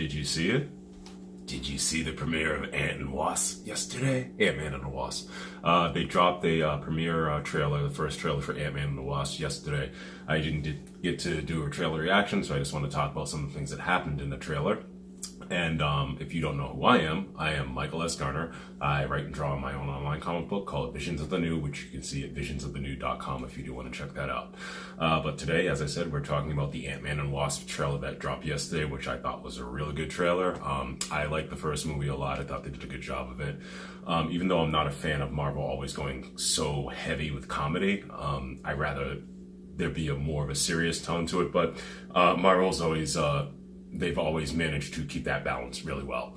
Did you see it? Did you see the premiere of Ant and Wasp yesterday? Ant-Man and the Wasp. They dropped a premiere trailer, the first trailer for Ant-Man and the Wasp yesterday. I didn't get to do a trailer reaction, so I just want to talk about some of the things that happened in the trailer. And if you don't know who I am Michael S Garner. I write and draw my own online comic book called Visions of the New, which you can see at visionsofthenew.com if you do want to check that out. But today, as I said, we're talking about the Ant-Man and Wasp trailer that dropped yesterday, which I thought was a really good trailer. I liked the first movie a lot. I thought they did a good job of it. Even though I'm not a fan of Marvel always going so heavy with comedy, I rather there be more of a serious tone to it. But Marvel's always... they've always managed to keep that balance really well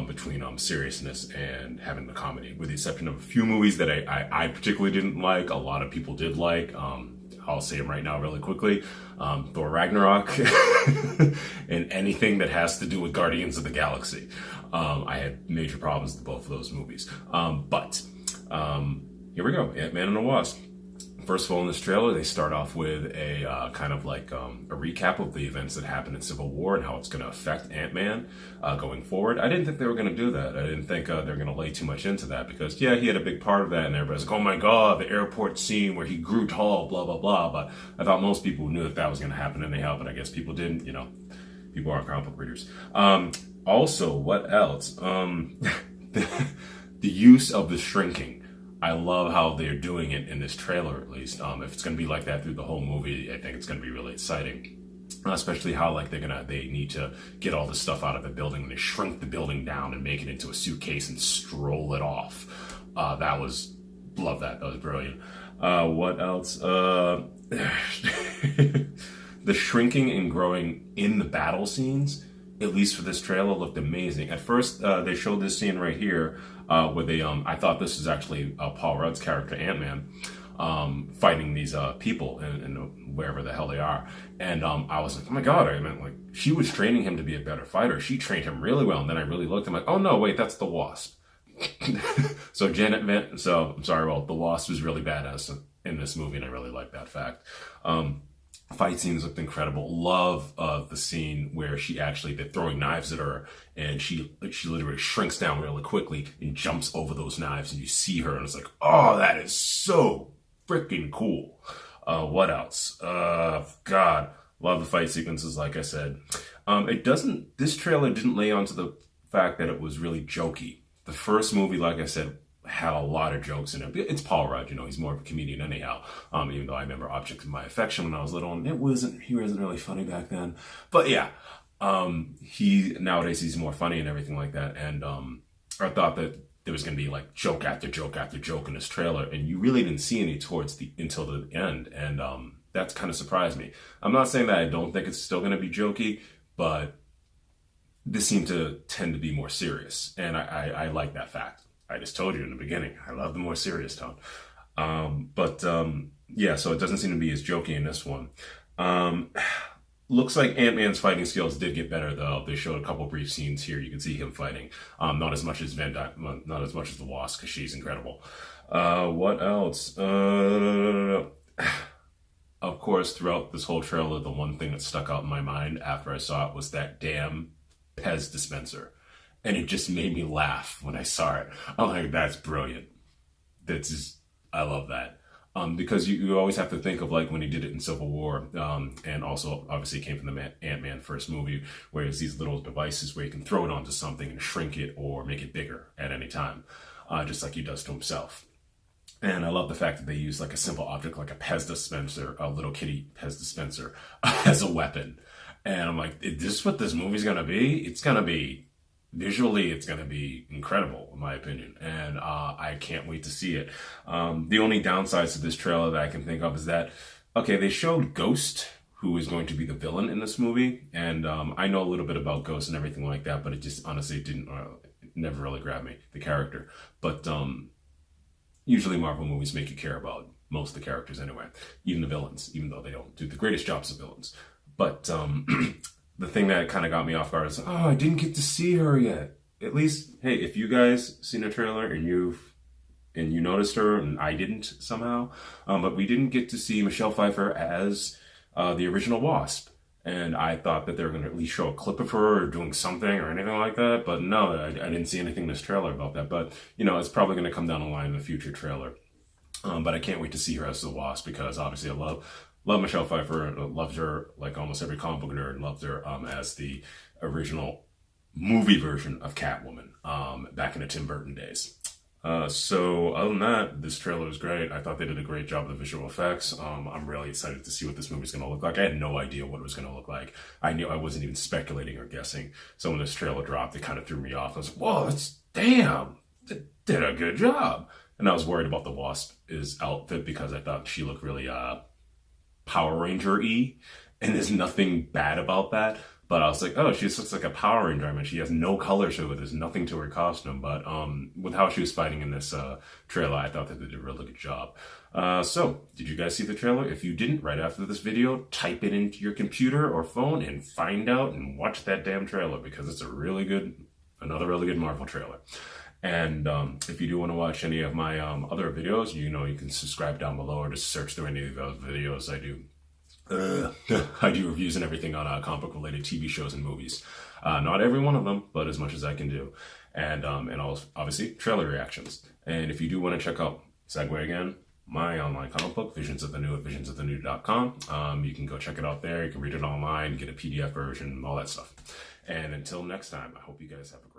between seriousness and having the comedy, with the exception of a few movies that I particularly didn't like. A lot of people did like. I'll say them right now really quickly. Thor Ragnarok and anything that has to do with Guardians of the Galaxy. I had major problems with both of those movies. But here we go, Ant-Man and the Wasp. First of all, in this trailer, they start off with a kind of like a recap of the events that happened in Civil War and how it's going to affect Ant-Man going forward. I didn't think they were going to do that. I didn't think they were going to lay too much into that because, yeah, he had a big part of that, and everybody's like, oh my God, the airport scene where he grew tall, blah, blah, blah. But I thought most people knew that was going to happen anyhow, but I guess people didn't, people aren't comic book readers. Also, what else? The use of the shrinking. I love how they're doing it in this trailer, at least. If it's going to be like that through the whole movie, I think it's going to be really exciting. Especially how like they need to get all this stuff out of the building, and they shrink the building down and make it into a suitcase and stroll it off. Love that. That was brilliant. What else? The shrinking and growing in the battle scenes, at least for this trailer, looked amazing. At first, they showed this scene right here where they, I thought this was actually Paul Rudd's character, Ant-Man, fighting these people in wherever the hell they are. And I was like, oh my God, I meant like, she was training him to be a better fighter. She trained him really well. And then I really looked, I'm like, oh no, wait, that's the Wasp. So the Wasp was really badass in this movie, and I really like that fact. Fight scenes looked incredible. Love the scene where they're throwing knives at her, and she literally shrinks down really quickly and jumps over those knives, and you see her, and it's like, oh, that is so freaking cool. What else? God, love the fight sequences, like I said. This trailer didn't lay onto the fact that it was really jokey. The first movie, like I said, had a lot of jokes in it. It's Paul Rudd, he's more of a comedian anyhow. Even though I remember Object of My Affection when I was little, and he wasn't really funny back then. But yeah, nowadays he's more funny and everything like that. And I thought that there was going to be like joke after joke after joke in this trailer, and you really didn't see any until the end. And that's kind of surprised me. I'm not saying that I don't think it's still going to be jokey, but this seemed to tend to be more serious, and I like that fact. I just told you in the beginning, I love the more serious tone. Yeah, so it doesn't seem to be as jokey in this one. Looks like Ant-Man's fighting skills did get better, though. They showed a couple brief scenes here. You can see him fighting. Not as much as not as much as the Wasp, because she's incredible. What else? Of course, throughout this whole trailer, the one thing that stuck out in my mind after I saw it was that damn PEZ dispenser. And it just made me laugh when I saw it. I'm like, that's brilliant. I love that. Because you always have to think of like when he did it in Civil War, and also obviously it came from the Ant-Man first movie, where it's these little devices where you can throw it onto something and shrink it or make it bigger at any time, just like he does to himself. And I love the fact that they use like a simple object like a PEZ dispenser, a little kitty PEZ dispenser, as a weapon. And I'm like, is this what this movie's gonna be? Visually, it's going to be incredible, in my opinion, and I can't wait to see it. The only downsides to this trailer that I can think of is that, okay, they showed Ghost, who is going to be the villain in this movie, and I know a little bit about Ghost and everything like that, but it just honestly never really grabbed me, the character. But usually Marvel movies make you care about most of the characters anyway, even the villains, even though they don't do the greatest jobs of villains. But the thing that kind of got me off guard is, I didn't get to see her yet. At least, hey, if you guys seen a trailer and you noticed her and I didn't somehow, but we didn't get to see Michelle Pfeiffer as the original Wasp. And I thought that they were going to at least show a clip of her or doing something or anything like that. But no, I didn't see anything in this trailer about that. But, you know, it's probably going to come down the line in a future trailer. But I can't wait to see her as the Wasp, because obviously I love Michelle Pfeiffer. Loved her like almost every comic book nerd. Loved her as the original movie version of Catwoman back in the Tim Burton days. So other than that, this trailer was great. I thought they did a great job of the visual effects. I'm really excited to see what this movie's going to look like. I had no idea what it was going to look like. I wasn't even speculating or guessing. So when this trailer dropped, it kind of threw me off. I was like, whoa, they did a good job. And I was worried about the Wasp's outfit, because I thought she looked really Power Ranger-y. And there's nothing bad about that. But I was like, oh, she just looks like a Power Ranger. I mean, she has no color to it. There's nothing to her costume. But with how she was fighting in this trailer, I thought that they did a really good job. So, did you guys see the trailer? If you didn't, right after this video, type it into your computer or phone and find out and watch that damn trailer, because it's another really good Marvel trailer. And if you do want to watch any of my other videos, you know, you can subscribe down below or just search through any of those videos. I do reviews and everything on comic book related TV shows and movies. Not every one of them, but as much as I can do. And also, obviously, trailer reactions. And if you do want to check out, segue again, my online comic book, Visions of the New at visionsofthenew.com. You can go check it out there. You can read it online, get a PDF version, all that stuff. And until next time, I hope you guys have a